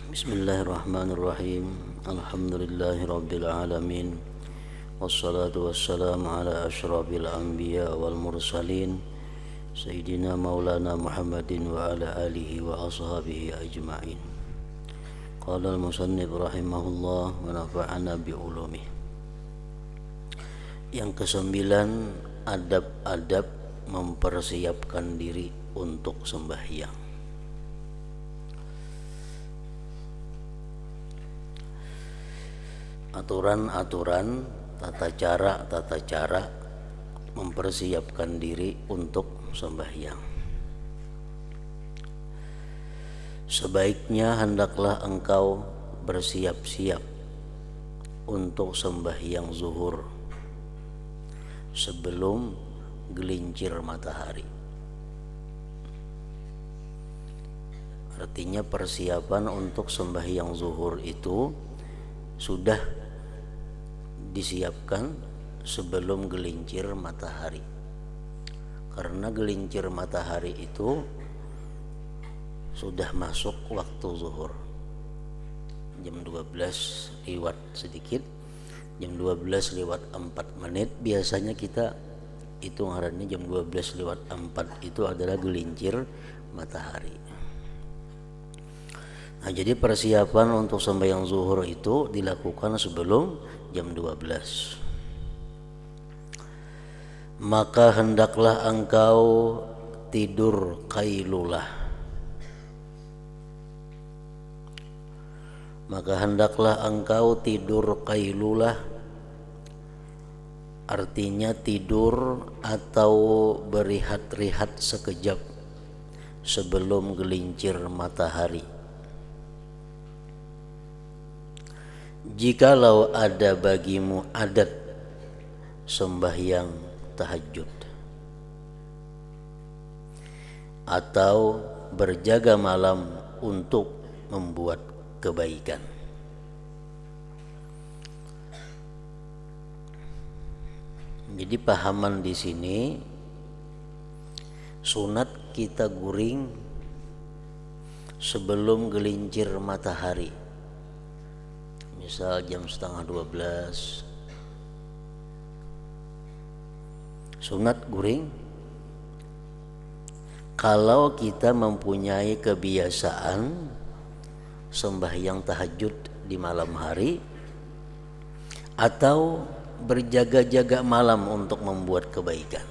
Bismillahirrahmanirrahim. Alhamdulillahi rabbil alamin. Wassalatu wassalamu ala asyrafil anbiya wal mursalin Sayyidina maulana Muhammadin wa ala alihi wa ashabihi ajma'in. Qala al-musannif rahimahullah wa nafa'ana bi ulumih. Yang kesembilan, adab-adab mempersiapkan diri untuk sembahyang. Aturan-aturan, tata cara mempersiapkan diri untuk sembahyang. Sebaiknya hendaklah engkau bersiap-siap untuk sembahyang zuhur sebelum gelincir matahari. Artinya persiapan untuk sembahyang zuhur itu sudah disiapkan sebelum gelincir matahari, karena gelincir matahari itu sudah masuk waktu zuhur jam 12 lewat sedikit, jam 12 lewat 4 menit biasanya kita hitung harinya. Jam 12 lewat 4 itu adalah gelincir matahari. Nah, jadi persiapan untuk sembahyang zuhur itu dilakukan sebelum jam 12. Maka hendaklah engkau tidur qailulah. Maka hendaklah engkau tidur qailulah, artinya tidur atau berehat-rehat sekejap sebelum gelincir matahari. Jikalau ada bagimu adat sembahyang tahajud atau berjaga malam untuk membuat kebaikan. Jadi pahaman di sini, sunat kita guring sebelum gelincir matahari. Misal jam setengah 12 sunat guring. Kalau kita mempunyai kebiasaan sembahyang tahajud di malam hari atau berjaga-jaga malam untuk membuat kebaikan.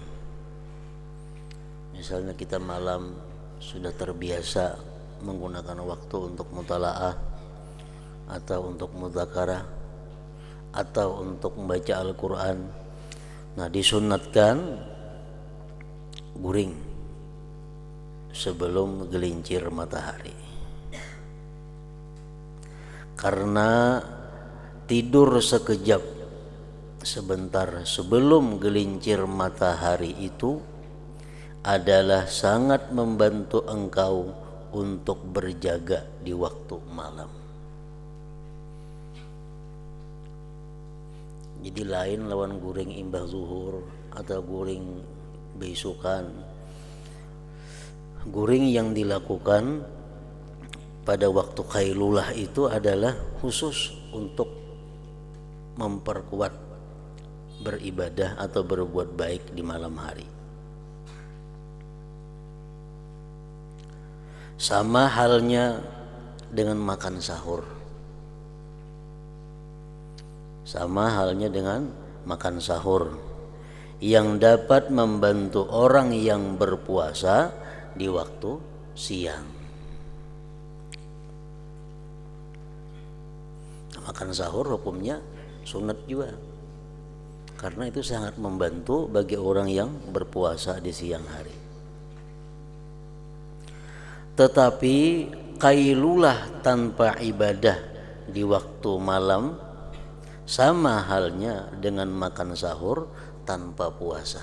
Misalnya kita malam sudah terbiasa menggunakan waktu untuk mutalaah atau untuk mudzakarah atau untuk membaca Al-Quran. Nah, disunatkan guring sebelum gelincir matahari, karena tidur sekejap sebentar sebelum gelincir matahari itu adalah sangat membantu engkau untuk berjaga di waktu malam. Jadi lain lawan guring imbah zuhur atau guring besukan. Guring yang dilakukan pada waktu qailulah itu adalah khusus untuk memperkuat beribadah atau berbuat baik di malam hari. Sama halnya dengan makan sahur. Sama halnya dengan makan sahur yang dapat membantu orang yang berpuasa di waktu siang. Makan sahur hukumnya sunat juga, karena itu sangat membantu bagi orang yang berpuasa di siang hari. Tetapi qailulah tanpa ibadah di waktu malam sama halnya dengan makan sahur tanpa puasa.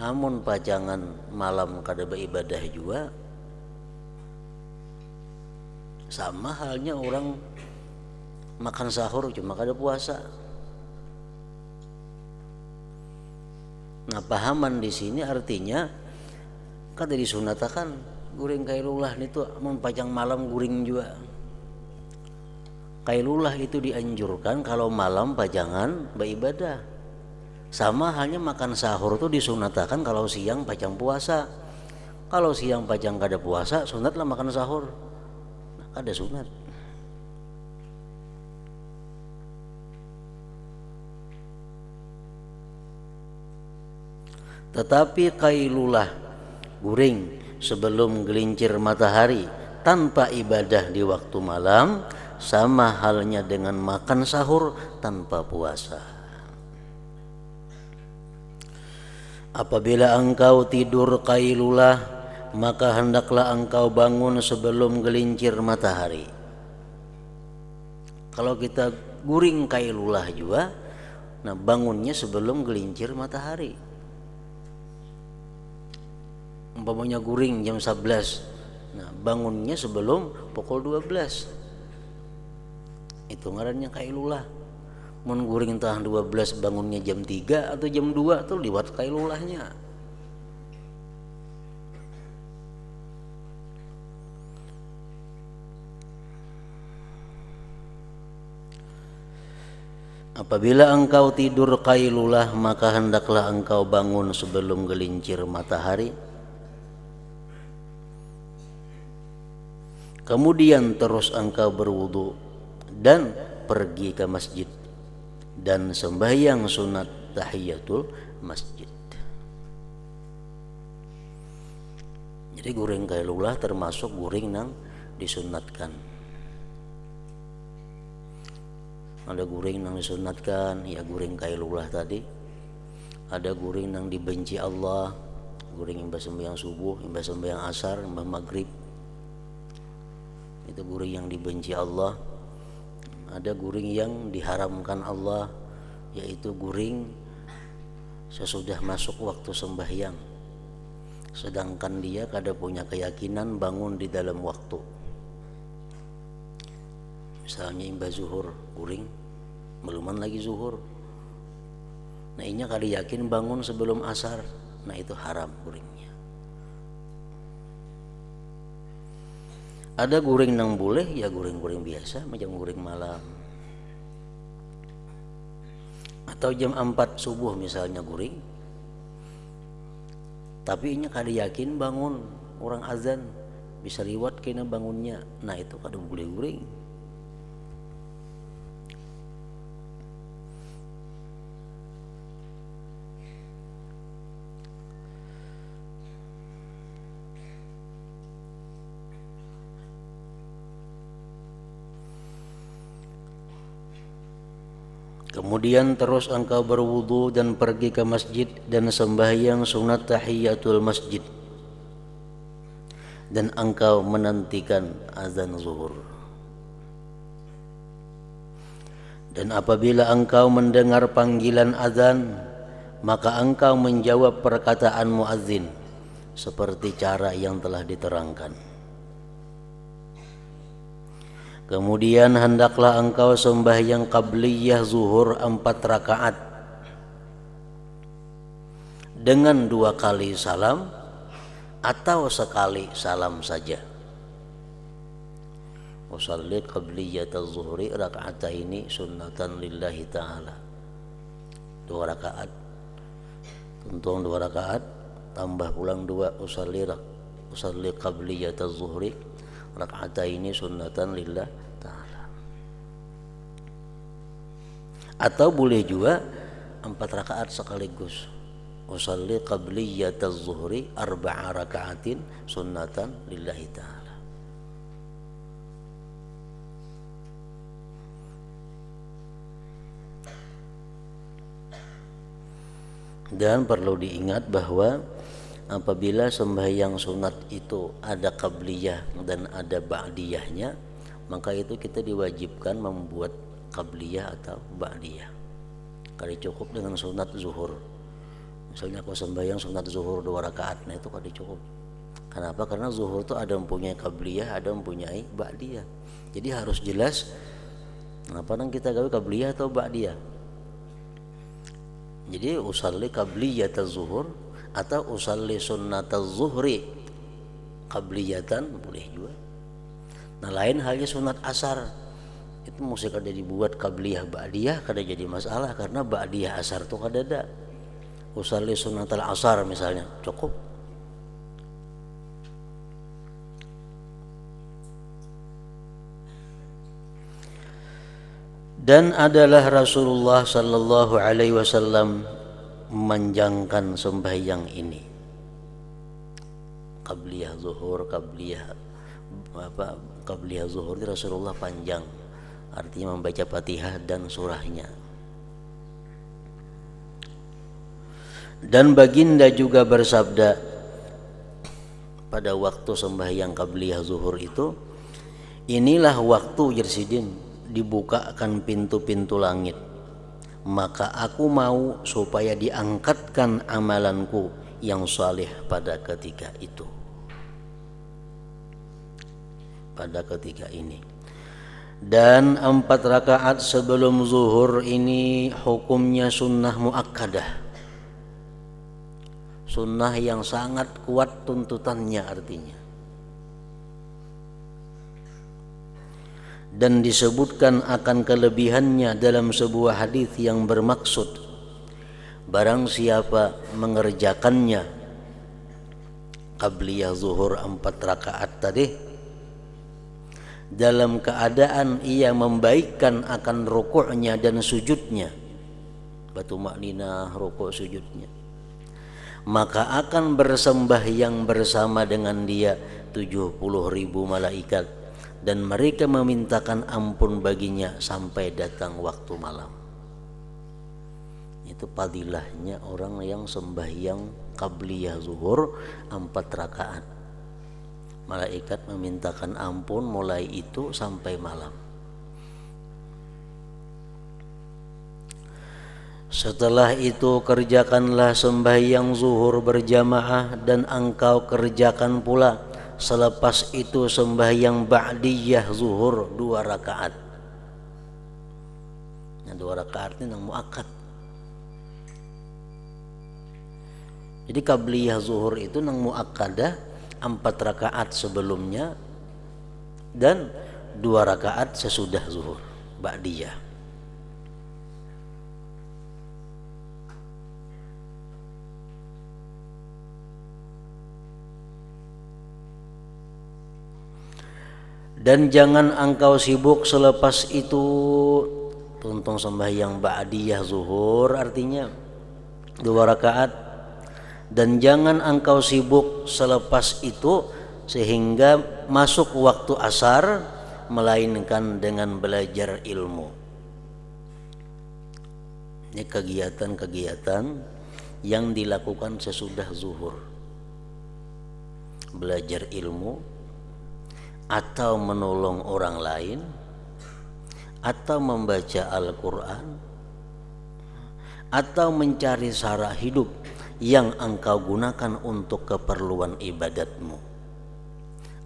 Amun pajangan malam kada beribadah juga, sama halnya orang makan sahur cuma kada puasa. Nah, pahaman di sini artinya kada disunatakan guring kailulah itu mun pajang malam guring juga. Kailulah itu dianjurkan kalau malam pajangan beribadah. Sama halnya makan sahur itu disunatakan kalau siang pajang puasa. Kalau siang pajang kada puasa, sunatlah makan sahur. Nah, kada sunat. Tetapi kailulah guring sebelum gelincir matahari tanpa ibadah di waktu malam sama halnya dengan makan sahur tanpa puasa. Apabila engkau tidur kailulah, maka hendaklah engkau bangun sebelum gelincir matahari. Kalau kita guring kailulah juga, nah bangunnya sebelum gelincir matahari. Umpamanya guring jam 11, nah bangunnya sebelum pukul 12. Itu ngarannya kailulah. Mun guring tah 12 bangunnya jam 3 atau jam 2 tuh liwat kailulahnya. Apabila engkau tidur kailulah, maka hendaklah engkau bangun sebelum gelincir matahari. Kemudian terus engkau berwudu dan pergi ke masjid dan sembahyang sunat tahiyatul masjid. Jadi guring kailulah termasuk guring nang disunatkan. Ada guring nang disunatkan, ya guring kailulah tadi. Ada guring nang dibenci Allah, guring imbas sembahyang subuh, imbas sembahyang asar, imbas maghrib. Itu guring yang dibenci Allah. Ada guring yang diharamkan Allah, yaitu guring sesudah masuk waktu sembahyang, sedangkan dia kada punya keyakinan bangun di dalam waktu. Misalnya imbas zuhur guring, meluman lagi zuhur, nah inya kada yakin bangun sebelum asar, nah itu haram guringnya. Ada guring nang boleh, ya guring-guring biasa macam guring malam. Atau jam 4 subuh misalnya guring, tapi inya kada yakin bangun, orang azan bisa liwat kena bangunnya, nah itu kada boleh guring. Kemudian terus engkau berwudu dan pergi ke masjid dan sembahyang sunat tahiyatul masjid, dan engkau menantikan azan zuhur. Dan apabila engkau mendengar panggilan azan, maka engkau menjawab perkataan muazzin seperti cara yang telah diterangkan. Kemudian hendaklah engkau sembahyang qabliyah zuhur 4 rakaat dengan 2 kali salam atau sekali salam saja. Usalli qabliyataz zuhri raka'ataini sunnatan lillahi ta'ala. 2 rakaat. Tuntung 2 rakaat tambah pulang 2 usalli qabliyataz zuhri raka'ataini sunnatan lillah ta'ala. Atau boleh juga 4 rakaat sekaligus. Usalli qabliyataz zuhri 4 raka'atin sunnatan lillahi ta'ala. Dan perlu diingat bahwa apabila sembahyang sunat itu ada qabliyah dan ada ba'diyahnya, maka itu kita diwajibkan membuat qabliyah atau ba'diyah. Kali cukup dengan sunat zuhur. Misalnya kau sembahyang sunat zuhur 2 rakaat, nah itu kali cukup. Kenapa? Karena zuhur itu ada mempunyai qabliyah, ada mempunyai ba'diyah. Jadi harus jelas apa nang kita gawe qabliyah atau ba'diyah. Jadi usalli qabliyataz zuhur atau usalli sunnataz zuhri qabliyatan boleh juga. Nah lain halnya sunat asar, itu mesti kada dibuat qabliyah ba'diyah, kada jadi masalah karena ba'diyah asar itu kada ada. Usalli sunatal asar misalnya cukup. Dan adalah Rasulullah sallallahu alaihi wasallam memanjangkan sembahyang ini. Qabliyah zuhur, qabliyah zuhur itu Rasulullah panjang, artinya membaca Fatihah dan surahnya. Dan baginda juga bersabda pada waktu sembahyang qabliyah zuhur itu, inilah waktu Jersidin dibukakan pintu-pintu langit, maka aku mau supaya diangkatkan amalanku yang saleh pada ketika itu, pada ketika ini. Dan 4 rakaat sebelum zuhur ini hukumnya sunnah muakkadah, sunnah yang sangat kuat tuntutannya artinya. Dan disebutkan akan kelebihannya dalam sebuah hadis yang bermaksud barang siapa mengerjakannya qabliyah zuhur 4 rakaat tadi dalam keadaan ia membaikkan akan rukuknya dan sujudnya, batu makninah rukuk sujudnya, maka akan bersembahyang bersama dengan dia 70.000 malaikat, dan mereka memintakan ampun baginya sampai datang waktu malam. Itu fadilahnya orang yang sembahyang qabliyah zuhur 4 rakaat. Malaikat memintakan ampun mulai itu sampai malam. Setelah itu kerjakanlah sembahyang zuhur berjamaah, dan engkau kerjakan pula selepas itu sembahyang ba'diyah zuhur 2 rakaat. Nah 2 rakaat ini yang muakkad. Jadi qabliyah zuhur itu nang muakkadah 4 rakaat sebelumnya dan 2 rakaat sesudah zuhur ba'diyah. Dan jangan engkau sibuk selepas itu, tuntung sembahyang ba'diyah zuhur artinya 2 rakaat. Dan jangan engkau sibuk selepas itu sehingga masuk waktu asar, melainkan dengan belajar ilmu. Ini kegiatan-kegiatan yang dilakukan sesudah zuhur. Belajar ilmu, atau menolong orang lain, atau membaca Al-Quran, atau mencari cara hidup yang engkau gunakan untuk keperluan ibadatmu,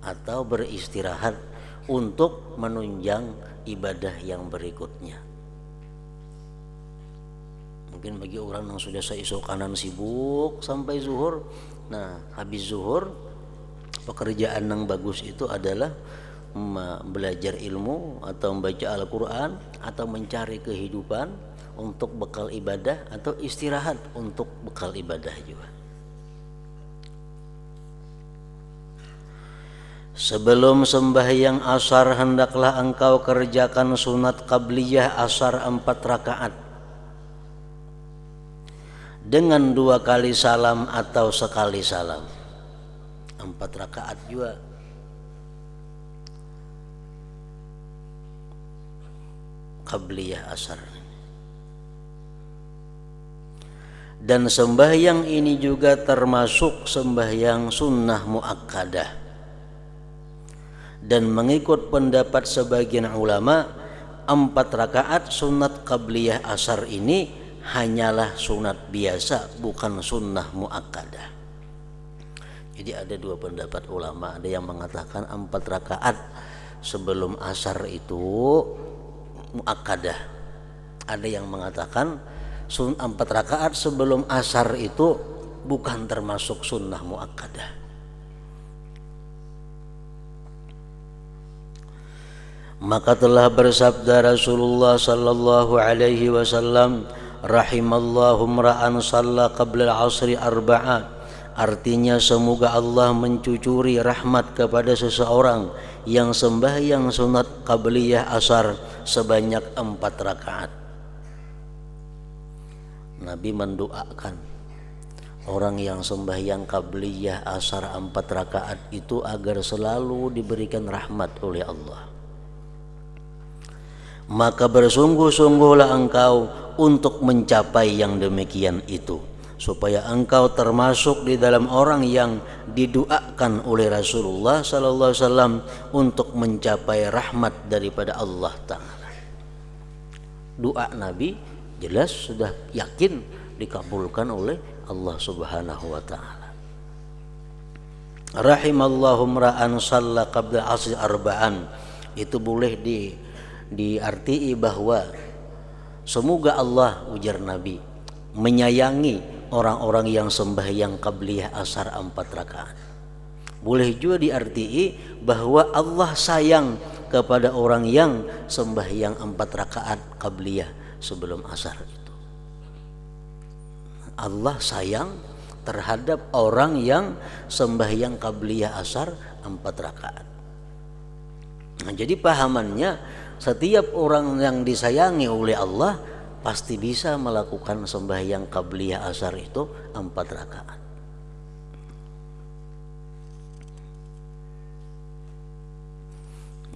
atau beristirahat untuk menunjang ibadah yang berikutnya. Mungkin bagi orang yang sudah seisuk kanan sibuk sampai zuhur, nah habis zuhur pekerjaan yang bagus itu adalah belajar ilmu atau membaca Al-Quran atau mencari kehidupan untuk bekal ibadah, atau istirahat untuk bekal ibadah juga. Sebelum sembahyang asar hendaklah engkau kerjakan sunat qabliyah asar 4 rakaat dengan 2 kali salam atau sekali salam. 4 rakaat juga. Qabliyah asar. Dan sembahyang ini juga termasuk sembahyang sunnah muakkadah. Dan mengikut pendapat sebagian ulama, 4 rakaat sunat qabliyah asar ini hanyalah sunat biasa, bukan sunnah muakkadah. Jadi ada 2 pendapat ulama, ada yang mengatakan 4 rakaat sebelum asar itu muakkadah, ada yang mengatakan 4 rakaat sebelum asar itu bukan termasuk sunnah muakkadah. Maka telah bersabda Rasulullah sallallahu alaihi wasallam, rahimallahu imra'an shalla qabla al-'asri arba'at. Artinya semoga Allah mencucuri rahmat kepada seseorang yang sembahyang sunat qabliyah asar sebanyak 4 rakaat. Nabi mendoakan orang yang sembahyang qabliyah asar 4 rakaat itu agar selalu diberikan rahmat oleh Allah. Maka bersungguh-sungguhlah engkau untuk mencapai yang demikian itu, supaya engkau termasuk di dalam orang yang didoakan oleh Rasulullah sallallahu alaihi wasallam untuk mencapai rahmat daripada Allah Ta'ala. Doa Nabi jelas sudah yakin dikabulkan oleh Allah Subhanahu wa Ta'ala. Rahimallahu imra'an shalla qabla asri arba'an, itu boleh diartii bahwa semoga Allah, ujar Nabi, menyayangi orang-orang yang sembahyang qabliyah asar 4 rakaat. Boleh juga diartii bahwa Allah sayang kepada orang yang sembahyang 4 rakaat qabliyah sebelum asar itu. Allah sayang terhadap orang yang sembahyang qabliyah asar 4 rakaat. Nah, jadi pahamannya setiap orang yang disayangi oleh Allah pasti bisa melakukan sembahyang qabliyah asar itu 4 rakaat.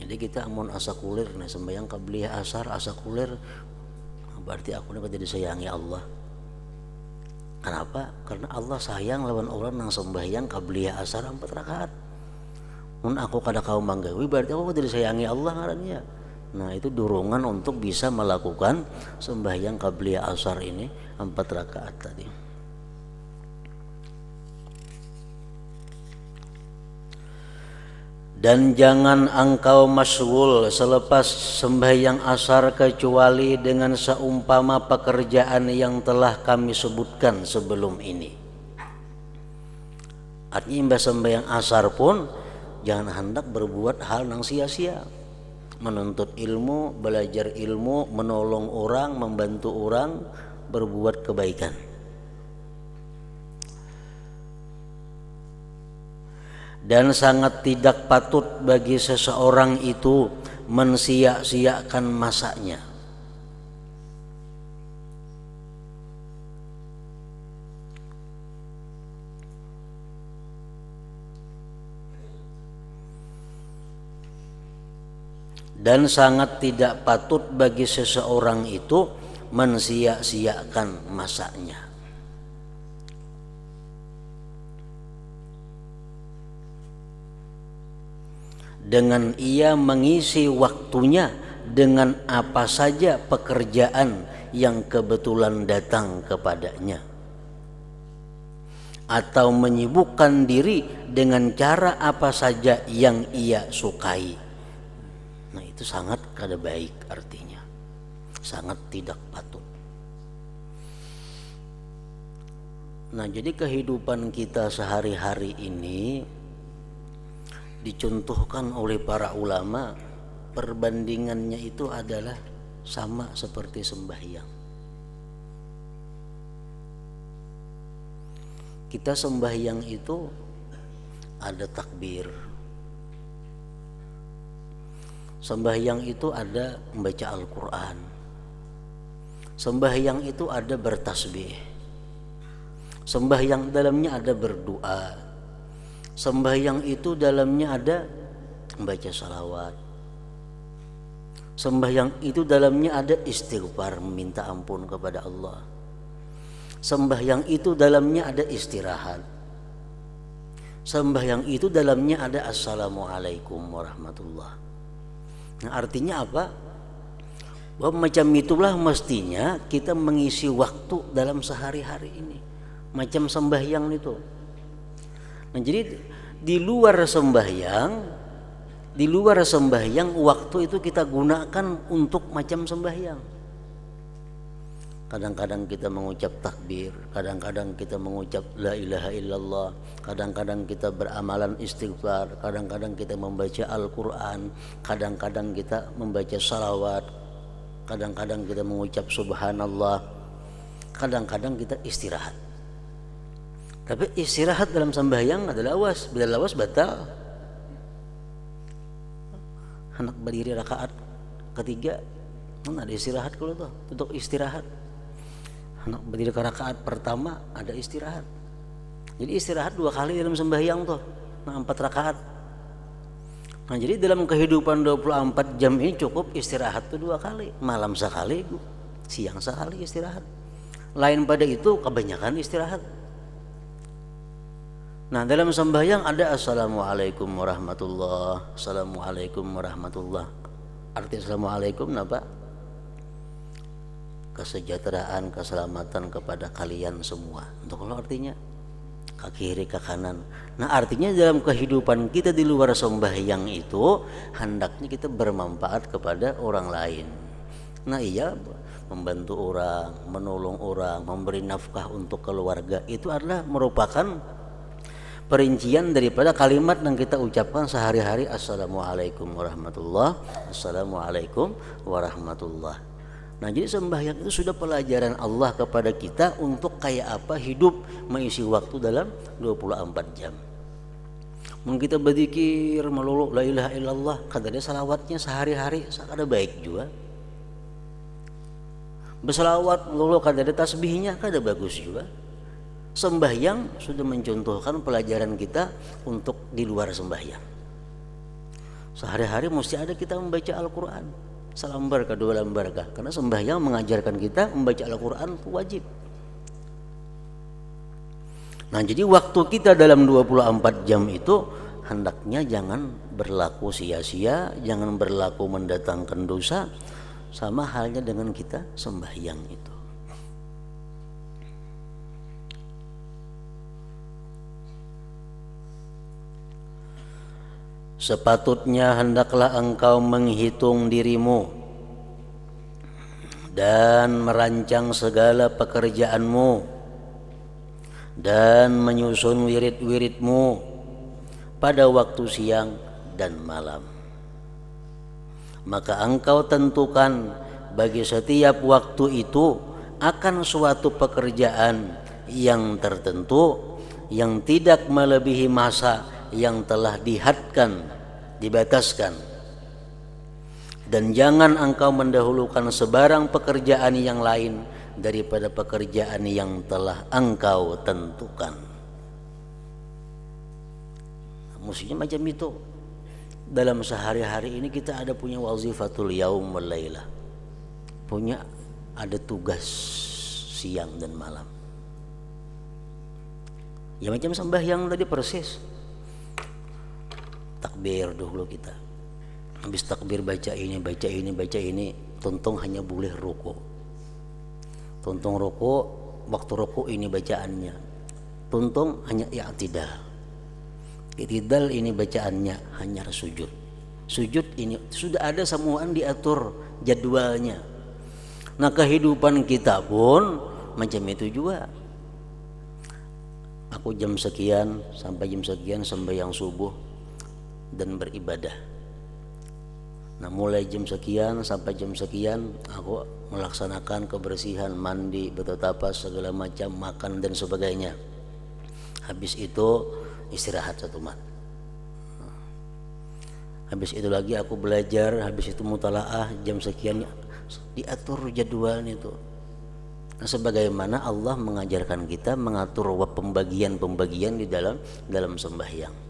Jadi kita amun asakulir nih sembahyang qabliyah asar asakulir, berarti aku dapat disayangi Allah. Kenapa? Karena Allah sayang lawan orang yang sembahyang qabliyah asar 4 rakaat. Mun aku kada kau manggawi berarti aku disayangi Allah ngarannya. Nah, itu dorongan untuk bisa melakukan sembahyang qabliyah asar ini 4 rakaat tadi. Dan jangan engkau masyghul selepas sembahyang asar kecuali dengan seumpama pekerjaan yang telah kami sebutkan sebelum ini. Artinya sembahyang asar pun jangan hendak berbuat hal yang sia-sia. Menuntut ilmu, belajar ilmu, menolong orang, membantu orang, berbuat kebaikan. Dan sangat tidak patut bagi seseorang itu mensia-siakan masanya. Dan sangat tidak patut bagi seseorang itu mensia-siakan masanya. Dengan ia mengisi waktunya dengan apa saja pekerjaan yang kebetulan datang kepadanya, atau menyibukkan diri dengan cara apa saja yang ia sukai. Nah, itu sangat kada baik, artinya sangat tidak patut. Nah, jadi kehidupan kita sehari-hari ini dicontohkan oleh para ulama, perbandingannya itu adalah sama seperti sembahyang. Kita sembahyang itu ada takbir. Sembahyang itu ada membaca Al-Quran. Sembahyang itu ada bertasbih. Sembahyang dalamnya ada berdoa. Sembahyang itu dalamnya ada membaca salawat. Sembahyang itu dalamnya ada istighfar, meminta ampun kepada Allah. Sembahyang itu dalamnya ada istirahat. Sembahyang itu dalamnya ada assalamualaikum warahmatullah. Nah, artinya apa? Bahwa macam itulah mestinya kita mengisi waktu dalam sehari-hari ini, macam sembahyang itu. Nah, jadi di luar sembahyang waktu itu kita gunakan untuk macam sembahyang. Kadang-kadang kita mengucap takbir, kadang-kadang kita mengucap la ilaha illallah, kadang-kadang kita beramalan istighfar, kadang-kadang kita membaca Al-Quran, kadang-kadang kita membaca salawat, kadang-kadang kita mengucap subhanallah, kadang-kadang kita istirahat. Tapi istirahat dalam sembahyang adalah lawas, bila lawas batal. Hendak berdiri rakaat ketiga, ada istirahat kalau tuh, untuk istirahat. Hendak berdiri ke rakaat pertama ada istirahat. Jadi istirahat 2 kali dalam sembahyang tuh, 4 rakaat. Nah jadi dalam kehidupan 24 jam ini cukup istirahat tuh 2 kali, malam sekali, siang sekali istirahat. Lain pada itu kebanyakan istirahat. Nah dalam sembahyang ada assalamualaikum warahmatullah, assalamualaikum warahmatullah. Arti assalamualaikum apa? Kesejahteraan, keselamatan kepada kalian semua. Untuk kalau artinya ke kiri ke kanan. Nah artinya dalam kehidupan kita di luar sembahyang itu hendaknya kita bermanfaat kepada orang lain. Nah iya, membantu orang, menolong orang, memberi nafkah untuk keluarga, itu adalah merupakan perincian daripada kalimat yang kita ucapkan sehari-hari. Assalamualaikum warahmatullah, assalamualaikum warahmatullah. Nah jadi sembahyang itu sudah pelajaran Allah kepada kita untuk kayak apa hidup mengisi waktu dalam 24 jam. Mungkin kita berzikir melulu la ilaha illallah, kadang salawatnya sehari-hari ada baik juga. Bersalawat melulu kadang tasbihnya kada bagus juga. Sembahyang sudah mencontohkan pelajaran kita untuk di luar sembahyang. Sehari-hari mesti ada kita membaca Al-Quran, selembar ke 2 lembar kah? Karena sembahyang mengajarkan kita membaca Al-Quran itu wajib. Nah jadi waktu kita dalam 24 jam itu hendaknya jangan berlaku sia-sia, jangan berlaku mendatangkan dosa, sama halnya dengan kita sembahyang itu. Sepatutnya hendaklah engkau menghitung dirimu dan merancang segala pekerjaanmu dan menyusun wirid-wiridmu pada waktu siang dan malam. Maka engkau tentukan bagi setiap waktu itu akan suatu pekerjaan yang tertentu yang tidak melebihi masa yang telah dihadkan, dibataskan. Dan jangan engkau mendahulukan sebarang pekerjaan yang lain daripada pekerjaan yang telah engkau tentukan. Mestinya macam itu. Dalam sehari-hari ini kita ada punya wazifatul yaum wal lailah, punya ada tugas siang dan malam. Ya macam sembahyang tadi persis. Takbir dulu kita, habis takbir baca ini, baca ini, baca ini, tuntung hanya boleh ruku. Tuntung ruku, waktu ruku ini bacaannya. Tuntung hanya i'tidal. I'tidal ini bacaannya hanya sujud. Sujud ini sudah ada semuaan diatur jadwalnya. Nah kehidupan kita pun macam itu juga. Aku jam sekian sampai jam sekian sembahyang subuh dan beribadah. Nah mulai jam sekian sampai jam sekian aku melaksanakan kebersihan, mandi, bertatapas, segala macam, makan dan sebagainya. Habis itu istirahat 1 mat. Habis itu lagi aku belajar, habis itu mutalaah jam sekian, diatur jadwalnya itu. Nah, sebagaimana Allah mengajarkan kita mengatur pembagian-pembagian di dalam sembahyang.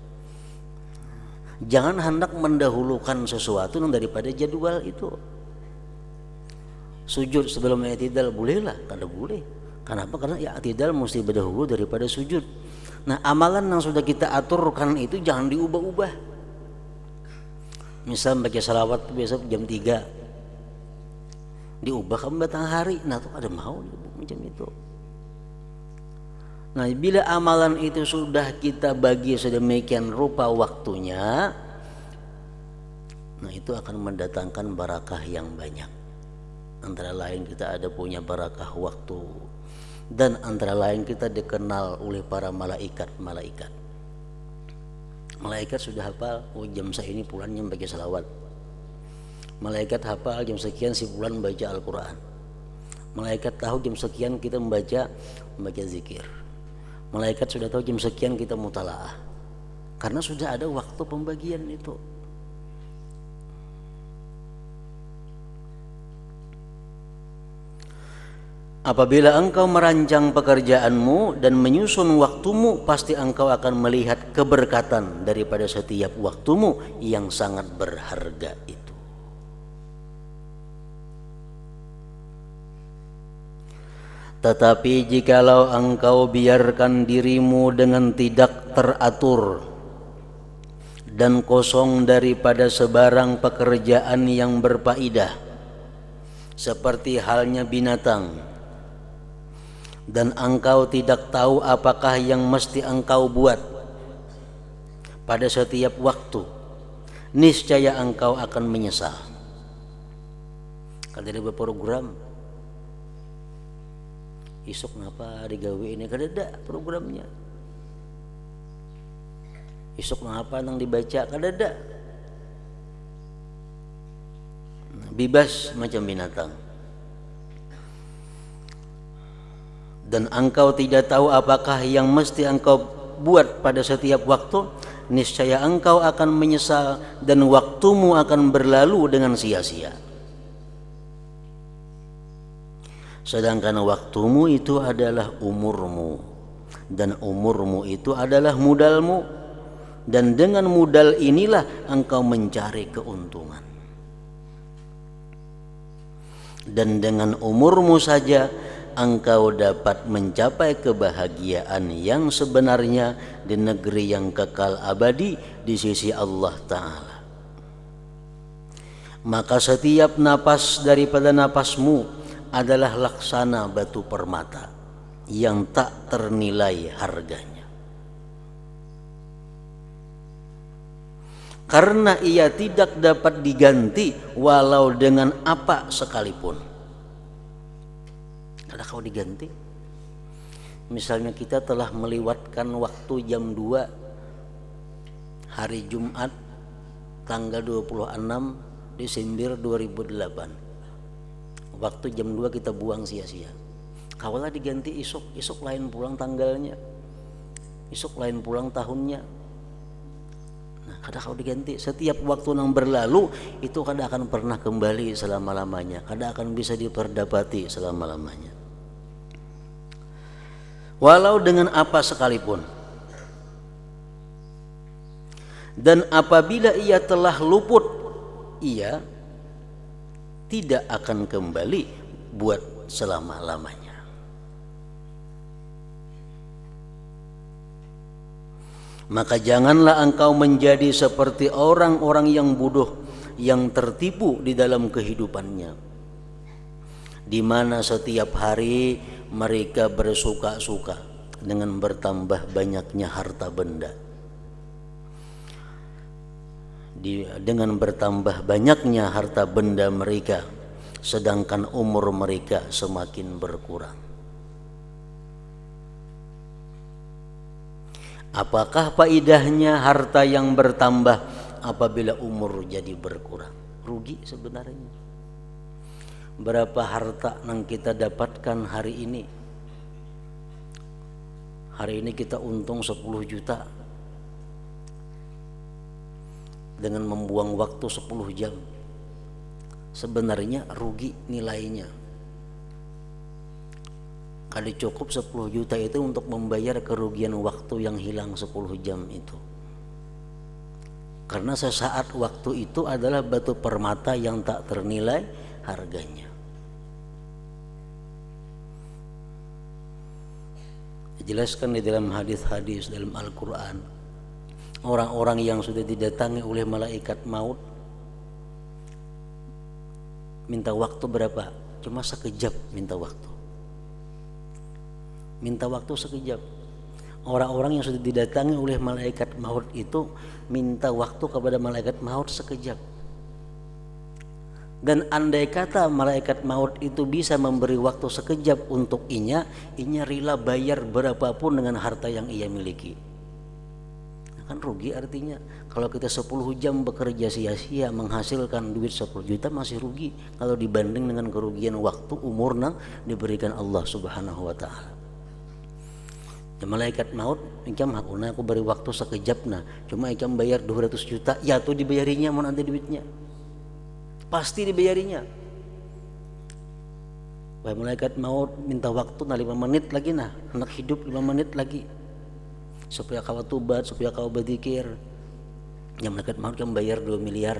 Jangan hendak mendahulukan sesuatu daripada jadwal itu. Sujud sebelum i'tidal bolehlah, kada boleh. Kenapa? Karena i'tidal mesti berdahulu daripada sujud. Nah, amalan yang sudah kita aturkan itu jangan diubah-ubah. Misal baca salawat biasa jam 3, diubah ke matahari, nah itu ada mau macam itu. Nah bila amalan itu sudah kita bagi sedemikian rupa waktunya, nah itu akan mendatangkan barakah yang banyak. antara lain kita ada punya barakah waktu, dan antara lain kita dikenal oleh para malaikat. Malaikat sudah hafal, oh jam ini pulannya baca salawat. Malaikat hafal jam sekian si fulan baca Al-Quran. Malaikat tahu jam sekian kita membaca zikir. Malaikat sudah tahu jam sekian kita mutalaah. Karena sudah ada waktu pembagian itu. Apabila engkau merancang pekerjaanmu dan menyusun waktumu, pasti engkau akan melihat keberkatan daripada setiap waktumu yang sangat berharga itu. Tetapi jikalau engkau biarkan dirimu dengan tidak teratur dan kosong daripada sebarang pekerjaan yang berfaedah, seperti halnya binatang, dan engkau tidak tahu apakah yang mesti engkau buat pada setiap waktu, niscaya engkau akan menyesal. Kalau ada berprogram, isuk ngapa digawe ini, kada ada programnya. Isuk ngapa nang dibaca, kada ada. Bebas macam binatang. Dan engkau tidak tahu apakah yang mesti engkau buat pada setiap waktu, niscaya engkau akan menyesal dan waktumu akan berlalu dengan sia-sia. Sedangkan waktumu itu adalah umurmu, dan umurmu itu adalah modalmu, dan dengan modal inilah engkau mencari keuntungan. Dan dengan umurmu saja engkau dapat mencapai kebahagiaan yang sebenarnya di negeri yang kekal abadi di sisi Allah Ta'ala. Maka setiap napas daripada napasmu adalah laksana batu permata yang tak ternilai harganya, karena ia tidak dapat diganti walau dengan apa sekalipun. Ada kau diganti. Misalnya kita telah melewatkan waktu jam 2 hari Jumat tanggal 26 Desember 2008. Waktu jam 2 kita buang sia-sia. Kaulah diganti isuk lain pulang tanggalnya, isuk lain pulang tahunnya. Nah, kada kau diganti. Setiap waktu yang berlalu itu kada akan pernah kembali selama-lamanya, kada akan bisa diperdapati selama-lamanya, walau dengan apa sekalipun. Dan apabila ia telah luput, ia tidak akan kembali buat selama-lamanya. Maka janganlah engkau menjadi seperti orang-orang yang bodoh, yang tertipu di dalam kehidupannya, di mana setiap hari mereka bersuka-suka dengan bertambah banyaknya harta benda, dengan bertambah banyaknya harta benda mereka, sedangkan umur mereka semakin berkurang. Apakah faedahnya harta yang bertambah apabila umur jadi berkurang? Rugi sebenarnya. Berapa harta yang kita dapatkan hari ini? Hari ini kita untung 10 juta dengan membuang waktu 10 jam. Sebenarnya rugi nilainya. Kada cukup 10 juta itu untuk membayar kerugian waktu yang hilang 10 jam itu. Karena sesaat waktu itu adalah batu permata yang tak ternilai harganya. Dijelaskan di dalam hadis-hadis dalam Al-Quran, orang-orang yang sudah didatangi oleh malaikat maut minta waktu berapa? Cuma sekejap minta waktu. Minta waktu sekejap. Orang-orang yang sudah didatangi oleh malaikat maut itu minta waktu kepada malaikat maut sekejap. Dan andai kata malaikat maut itu bisa memberi waktu sekejap untuk Inya rela bayar berapapun dengan harta yang ia miliki. Kan rugi artinya. Kalau kita 10 jam bekerja sia-sia menghasilkan duit 10 juta masih rugi kalau dibanding dengan kerugian waktu umur yang diberikan Allah Subhanahu wa taala. Ya, malaikat maut ikam hakuna aku beri waktu sekejap nah, cuma ikam bayar 200 juta, ya tuh dibayarinya mau nanti duitnya. Pasti dibayarinya. Wah, malaikat maut minta waktu nah 5 menit lagi nah, hendak hidup 5 menit lagi. Supaya kau tobat, supaya kau berzikir. Yang malaikat maut kan bayar 2 miliar.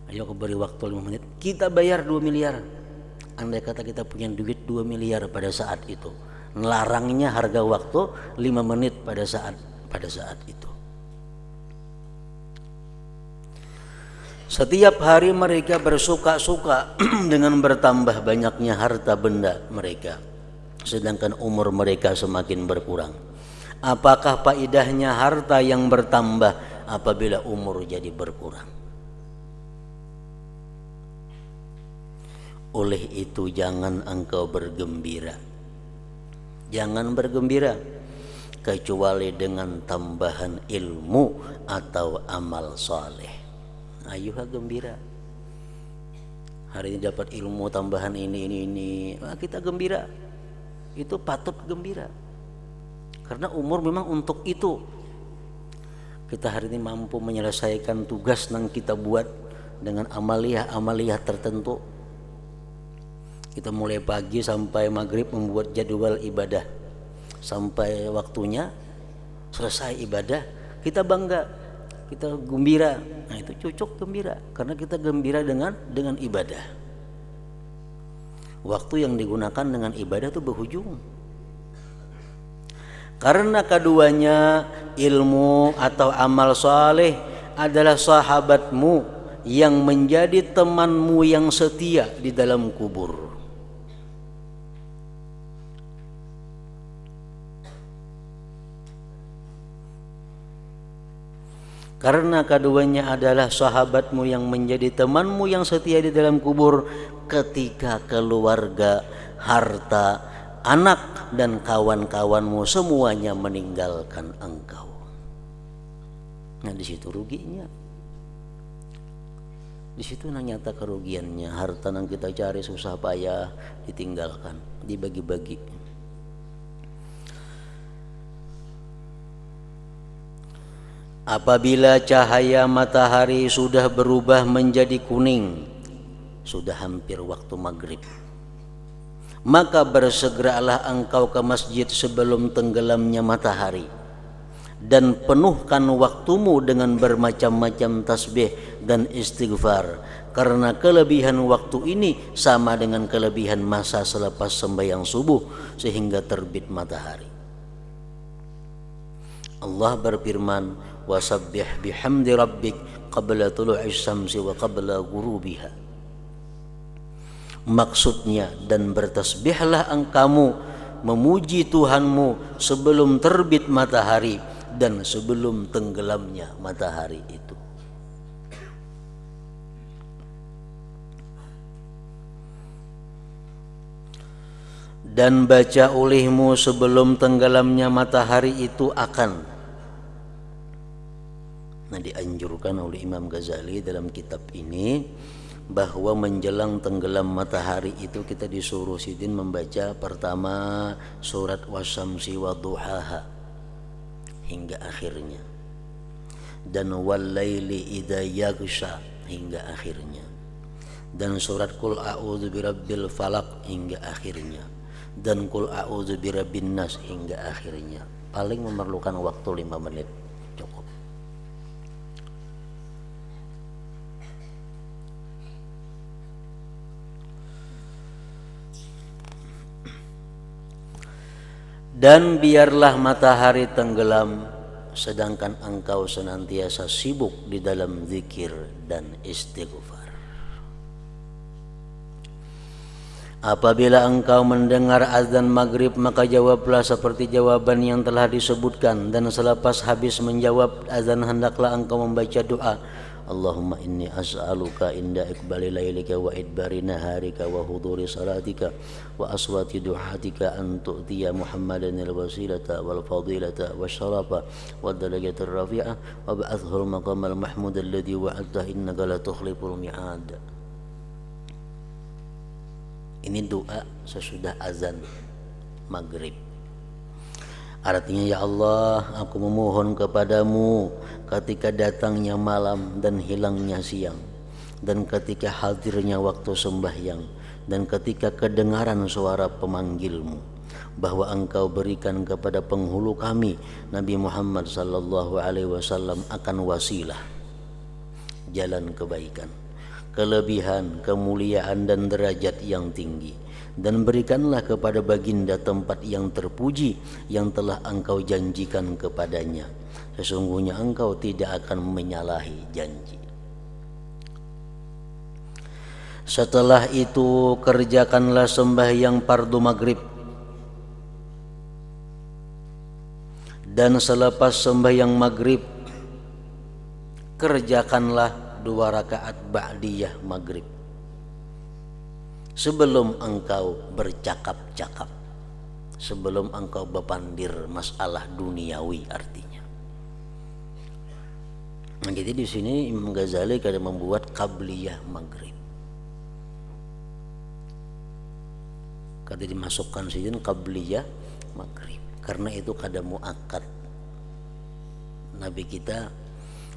Ayo aku beri waktu 5 menit, kita bayar 2 miliar. Andai kata kita punya duit 2 miliar pada saat itu, larangnya harga waktu 5 menit pada saat itu. Setiap hari mereka bersuka-suka dengan bertambah banyaknya harta benda mereka, sedangkan umur mereka semakin berkurang. Apakah faedahnya harta yang bertambah apabila umur jadi berkurang? Oleh itu jangan engkau bergembira. Jangan bergembira kecuali dengan tambahan ilmu atau amal soleh. Ayo gembira. Hari ini dapat ilmu tambahan ini. Nah, kita gembira. Itu patut gembira. Karena umur memang untuk itu. Kita hari ini mampu menyelesaikan tugas yang kita buat dengan amaliyah tertentu. Kita mulai pagi sampai maghrib membuat jadwal ibadah. Sampai waktunya selesai ibadah, kita bangga, kita gembira. Nah itu cocok gembira, karena kita gembira dengan ibadah. Waktu yang digunakan dengan ibadah itu berujung. Karena keduanya ilmu atau amal saleh adalah sahabatmu yang menjadi temanmu yang setia di dalam kubur. Karena keduanya adalah sahabatmu yang menjadi temanmu yang setia di dalam kubur ketika keluarga, harta, anak dan kawan-kawanmu semuanya meninggalkan engkau. Nah di situ ruginya. Di situ nyata kerugiannya. Harta yang kita cari susah payah ditinggalkan, dibagi-bagi. Apabila cahaya matahari sudah berubah menjadi kuning, sudah hampir waktu maghrib, maka bersegeralah engkau ke masjid sebelum tenggelamnya matahari, dan penuhkan waktumu dengan bermacam-macam tasbih dan istighfar, karena kelebihan waktu ini sama dengan kelebihan masa selepas sembahyang subuh sehingga terbit matahari. Allah berfirman, wasabbih bihamdi rabbik qabla tulu'is syamsi wa qabla ghurubiha. Maksudnya, dan bertasbihlah engkamu memuji Tuhanmu sebelum terbit matahari dan sebelum tenggelamnya matahari itu. Dan baca olehmu sebelum tenggelamnya matahari itu akan. Nah, dianjurkan oleh Imam Ghazali dalam kitab ini bahwa menjelang tenggelam matahari itu kita disuruh sidin membaca pertama surat wasyamsi wadduhaha hingga akhirnya, dan walaili idza yaghsha hingga akhirnya, dan surat qul a'udzu birabbil falaq hingga akhirnya, dan qul a'udzu birabbin nas hingga akhirnya. Paling memerlukan waktu 5 menit cukup. Dan biarlah matahari tenggelam sedangkan engkau senantiasa sibuk di dalam zikir dan istighfar. Apabila engkau mendengar azan maghrib, maka jawablah seperti jawaban yang telah disebutkan, dan selepas habis menjawab azan hendaklah engkau membaca doa, Allahumma inni as'aluka inda iqbali laylika wa idbari naharika wa huduri salatika wa aswati duhatika an tu'tiya Muhammadan al-wasilata wal fadilata wa syarafa wa darajata rafi'ah wa ba'athu al-maqam al-mahmud alladhi wa'adta innaka la tukhliful mi'ad. Ini doa sesudah azan maghrib. Artinya, ya Allah, aku memohon kepadamu ketika datangnya malam dan hilangnya siang, dan ketika hadirnya waktu sembahyang, dan ketika kedengaran suara pemanggilmu, bahwa engkau berikan kepada penghulu kami Nabi Muhammad sallallahu alaihi wasallam akan wasilah, jalan kebaikan, kelebihan, kemuliaan dan derajat yang tinggi. Dan berikanlah kepada baginda tempat yang terpuji yang telah engkau janjikan kepadanya. Sesungguhnya engkau tidak akan menyalahi janji. Setelah itu kerjakanlah sembahyang fardu maghrib. Dan selepas sembahyang maghrib kerjakanlah 2 rakaat ba'diyah maghrib. Sebelum engkau bercakap-cakap, sebelum engkau berpandir masalah duniawi artinya. Nah, jadi di sini Imam Ghazali kadang membuat qabliyah maghrib. Kada dimasukkan sini qabliyah maghrib karena itu kada muakkad. Nabi kita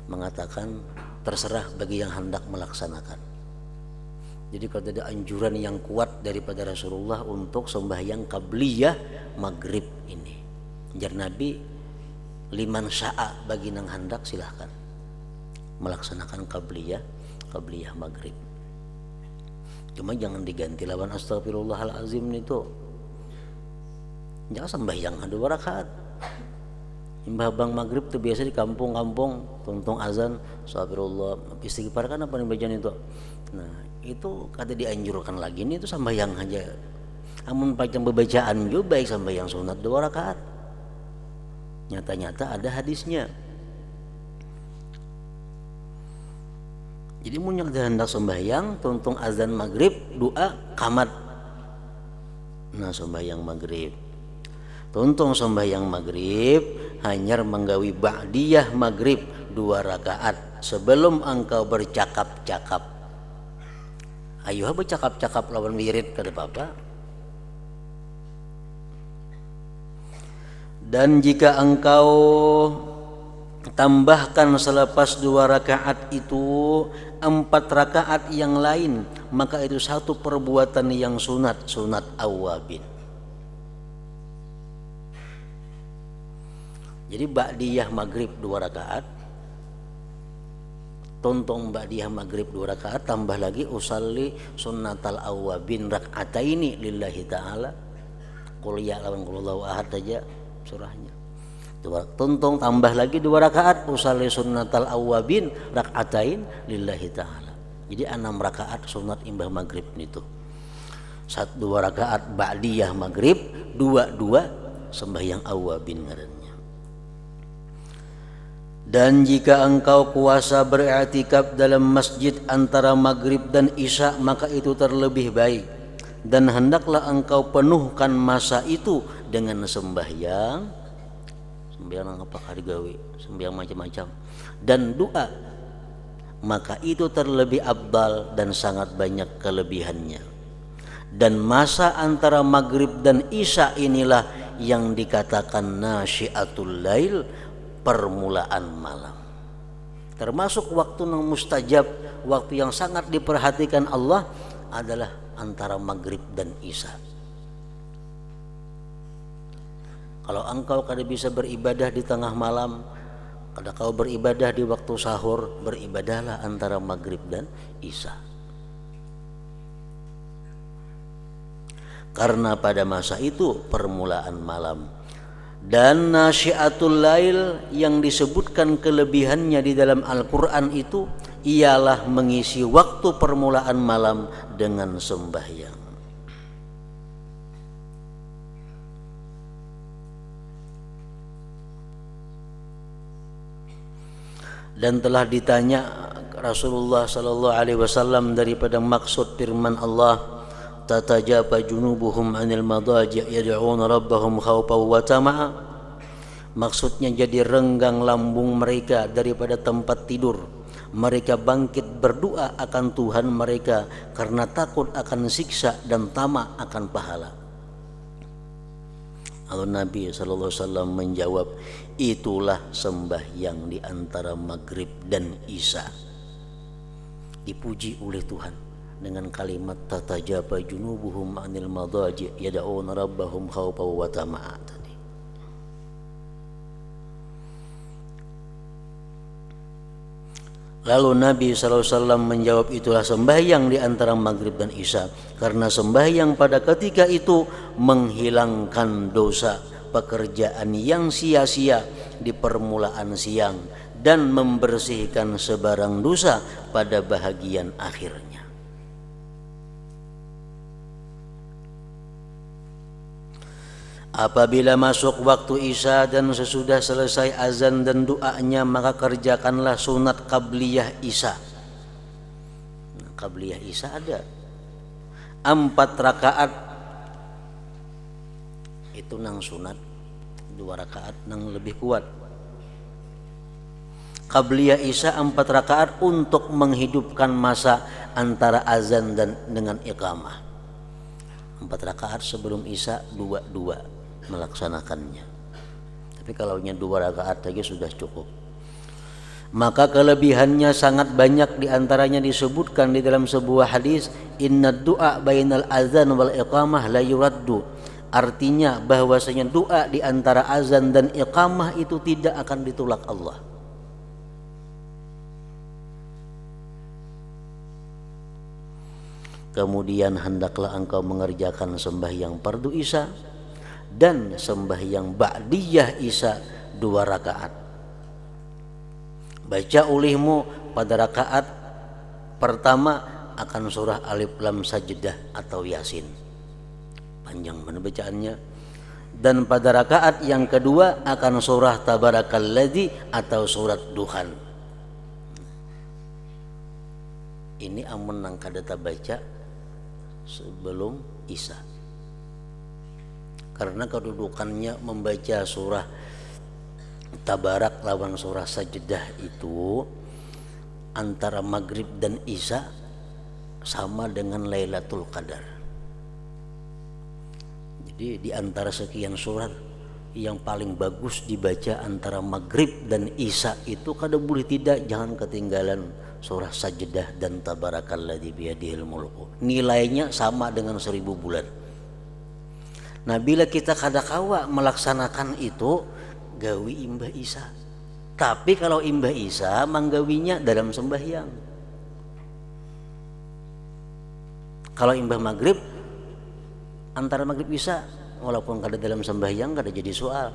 mengatakan terserah bagi yang hendak melaksanakan. Jadi kalau ada anjuran yang kuat daripada Rasulullah untuk sembahyang qabliyah maghrib ini. Jar Nabi, liman sya'a, bagi nang hendak silahkan melaksanakan qabliyah maghrib. Cuma jangan diganti lawan astagfirullahalazim itu. Jangan sembahyang 2 rakaat. Imbah bang maghrib tuh biasa di kampung-kampung tuntung azan, astagfirullah, istighfar kan apa nih bacaan itu. Nah, itu kata dianjurkan lagi nih itu sembahyang aja. Amun panjang bacaan juga baik sembahyang sunat 2 rakaat. Nyata-nyata ada hadisnya. Jadi mun yang hendak sembahyang tuntung azan maghrib doa qamat. Nah, sembahyang maghrib. Tuntung sembahyang maghrib hanyar menggawi ba'diyah maghrib 2 rakaat sebelum engkau bercakap-cakap. Ayo bercakap-cakap lawan wirid kada apa-apa. Dan jika engkau tambahkan selepas 2 rakaat itu 4 rakaat yang lain, maka itu satu perbuatan yang sunat awabin. Jadi ba'diyah maghrib 2 rakaat, tontong ba'diyah maghrib 2 rakaat, tambah lagi usalli sunnatal awabin rak'ataini lillahi ta'ala, qul ya lawan qul huwallahu ahad aja surahnya. Tontong tambah lagi 2 rakaat usalli sunnatal awabin rak'atain lillahi ta'ala. Jadi 6 rakaat sunat imbah maghrib itu. 2 rakaat ba'diyah maghrib, 2 sembahyang awabin ngarannya. Dan jika engkau kuasa beriktikaf dalam masjid antara maghrib dan isya, maka itu terlebih baik. Dan hendaklah engkau penuhkan masa itu dengan sembahyang apa kali gawe, sembahyang macam-macam dan doa. Maka itu terlebih abdal dan sangat banyak kelebihannya. Dan masa antara maghrib dan isya inilah yang dikatakan nasyiatul lail, permulaan malam. Termasuk waktu yang mustajab, waktu yang sangat diperhatikan Allah adalah antara maghrib dan isya. Kalau engkau kada bisa beribadah di tengah malam, kada kau beribadah di waktu sahur, beribadahlah antara maghrib dan isya. Karena pada masa itu permulaan malam. Dan nasyiatul lail yang disebutkan kelebihannya di dalam Al-Quran itu ialah mengisi waktu permulaan malam dengan sembahyang. Dan telah ditanya Rasulullah sallallahu alaihi wasallam daripada maksud firman Allah, tatajafa junubuhum 'anil madaji' yad'una rabbahum khaufan wa tama'a. Maksudnya jadi renggang lambung mereka daripada tempat tidur. Mereka bangkit berdoa akan Tuhan mereka karena takut akan siksa dan tamak akan pahala. Lalu Nabi SAW menjawab, itulah sembahyang di antara maghrib dan isya. Dipuji oleh Tuhan dengan kalimat tatajafa junubuhum 'anil madaji' yad'una rabbahum khaufan wa tama'a tadi. Lalu Nabi SAW menjawab, itulah sembahyang di antara maghrib dan isya, karena sembahyang pada ketika itu menghilangkan dosa pekerjaan yang sia-sia di permulaan siang dan membersihkan sebarang dosa pada bahagian akhirnya. Apabila masuk waktu isya dan sesudah selesai azan dan doanya, maka kerjakanlah sunat qabliyah isya. Qabliyah isya ada 4 rakaat, itu nang sunat, 2 rakaat nang lebih kuat. Qabliyah isya 4 rakaat untuk menghidupkan masa antara azan dan dengan iqamah. 4 rakaat sebelum isya, 2 melaksanakannya. Tapi kalau nya 2 rakaat saja sudah cukup. Maka kelebihannya sangat banyak, diantaranya disebutkan di dalam sebuah hadis, inna du'a bainal azan wal iqamah la yuraddu. Artinya bahwasanya doa di antara azan dan iqamah itu tidak akan ditolak Allah. Kemudian hendaklah engkau mengerjakan sembahyang fardu isya dan sembahyang ba'diyah isya 2 rakaat. Baca olehmu pada rakaat pertama akan surah Alif Lam Sajdah atau Yasin, panjang mana bacaannya. Dan pada rakaat yang kedua akan surah Tabarakalladzi atau surat Duhan. Ini amun nang kadata baca sebelum isya, karena kedudukannya membaca surah Tabarak lawan surah Sajdah itu antara maghrib dan isya sama dengan Lailatul Qadar. Jadi di antara sekian surat yang paling bagus dibaca antara maghrib dan isya itu kada boleh tidak, jangan ketinggalan surah Sajdah dan Tabarakalladzi biyadihil mulku. Nilainya sama dengan 1000 bulan. Nah, bila kita kada kawa melaksanakan itu, gawi imbah isya. Tapi kalau imbah isya manggawinya dalam sembahyang. Kalau imbah maghrib antara maghrib isya, walaupun kada dalam sembahyang kada jadi soal.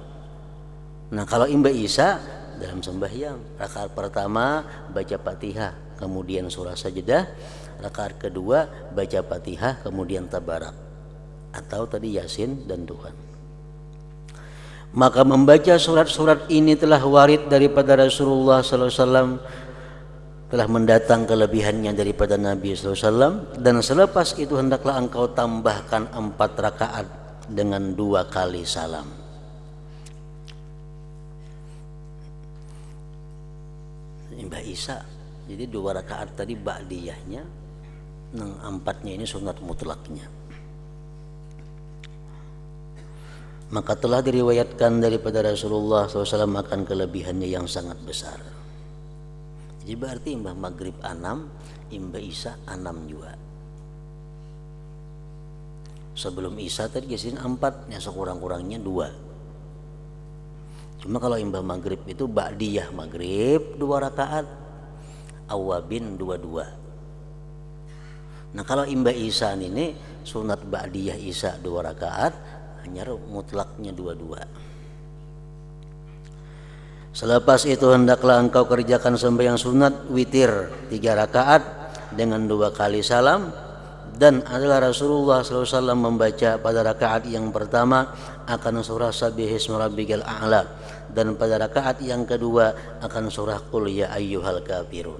Nah, kalau imbah isya dalam sembahyang, rakaat pertama baca Fatihah kemudian surah Sajdah, rakaat kedua baca Fatihah kemudian Tabarak atau tadi Yasin dan Duhan. Maka membaca surat-surat ini telah warid daripada Rasulullah SAW, telah mendatang kelebihannya daripada Nabi SAW. Dan selepas itu hendaklah engkau tambahkan 4 rakaat dengan 2 kali salam. Imbah isya, jadi 2 rakaat tadi ba'diyahnya, nang 4-nya ini sunat mutlaknya. Maka telah diriwayatkan daripada Rasulullah SAW akan kelebihannya yang sangat besar. Jadi berarti imbah maghrib 6, imbah isya 6 juga. Sebelum isya tadi Yasin 4, yang sekurang-kurangnya 2. Cuma kalau imbah maghrib itu ba'diyah maghrib 2 rakaat, awabin 2. Nah, kalau imbah isya ini sunat ba'diyah isya 2 rakaat, hanya mutlaknya 2. Selepas itu hendaklah engkau kerjakan sembahyang sunat witir 3 rakaat dengan 2 kali salam. Dan adalah Rasulullah SAW membaca pada rakaat yang pertama akan surah Sabbihisma Rabbikal A'la, dan pada rakaat yang kedua akan surah Qul Ya Ayyuhal Kafirun.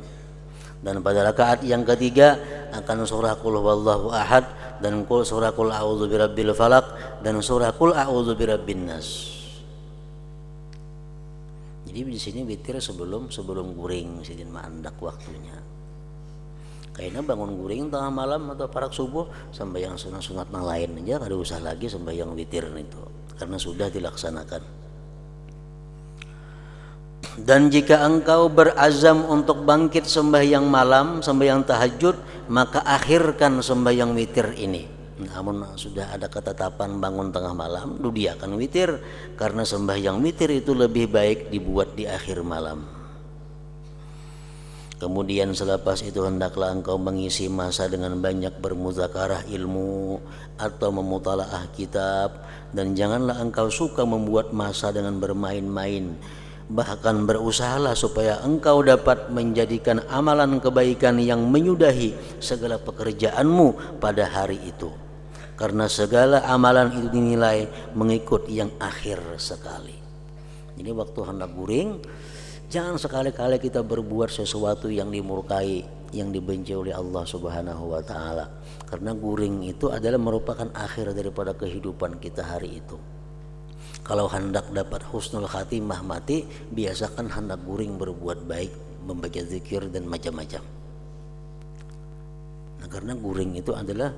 Dan pada rakaat yang ketiga akan surah Qul huwallahu ahad dan surah Qul a'udzu birabbil falaq dan surah Qul a'udzu birabbin nas. Jadi di sini witir sebelum guring sidin mandak waktunya. Kayaknya bangun guring tengah malam atau parak subuh sembahyang sunat-sunat yang lain aja kada usah lagi sembahyang witir itu karena sudah dilaksanakan. Dan jika engkau berazam untuk bangkit sembahyang malam, sembahyang tahajud, maka akhirkan sembahyang witir ini. Namun sudah ada ketetapan bangun tengah malam, dudiakan witir karena sembahyang witir itu lebih baik dibuat di akhir malam. Kemudian selepas itu hendaklah engkau mengisi masa dengan banyak bermuzakarah ilmu atau memutalaah kitab, dan janganlah engkau suka membuat masa dengan bermain-main. Bahkan berusahalah supaya engkau dapat menjadikan amalan kebaikan yang menyudahi segala pekerjaanmu pada hari itu, karena segala amalan itu dinilai mengikut yang akhir sekali. Jadi waktu hendak guring, jangan sekali-kali kita berbuat sesuatu yang dimurkai, yang dibenci oleh Allah Subhanahu wa taala. Karena guring itu adalah merupakan akhir daripada kehidupan kita hari itu. Kalau hendak dapat husnul khatimah mati, biasakan hendak guring berbuat baik, membaca zikir dan macam-macam. Nah, karena guring itu adalah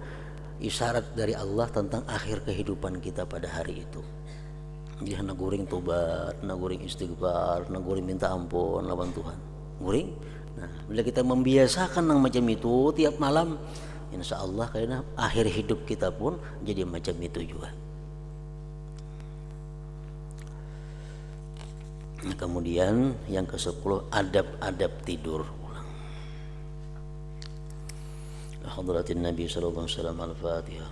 isyarat dari Allah tentang akhir kehidupan kita pada hari itu. Jadi hendak guring tobat, hendak guring istighfar, hendak guring minta ampun lawan Tuhan. Guring. Nah, bila kita membiasakan yang macam itu tiap malam, insya Allah kayaknya akhir hidup kita pun jadi macam itu juga. Nah, kemudian yang ke-10 adab-adab tidur. Hadratin Nabi sallallahu alaihi wasallam al-Fatihah.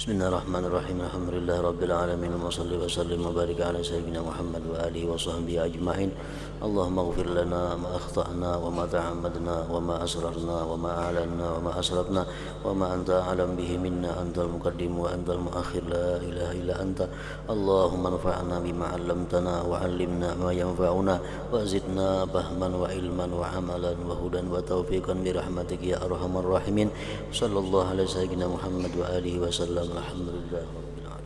Bismillahirrahmanirrahim. Alhamdulillah rabbil alamin. Wa shalli wa sallim wa barik ala sayyidina Muhammad wa alihi wa sahbihi ajma'in. Allahumma ighfir lana ma akhta'na wa ma ta'ammadna wa ma asrarna wa ma a'lanna wa ma asrafna wa ma anta a'lam bihi minna antal muqaddim wa antal muakhir la ilaha illa anta. Allahumma anfa'na bima 'allamtana wa 'allimna ma yanfa'una wa zidna fahman wa ilman wa amalan wa hudan wa taufiqan bi rahmatika ya arhamar rahimin. Sallallahu alaihi sayyidina Muhammad wa alihi wa sallam. Alhamdulillah rabbil alamin.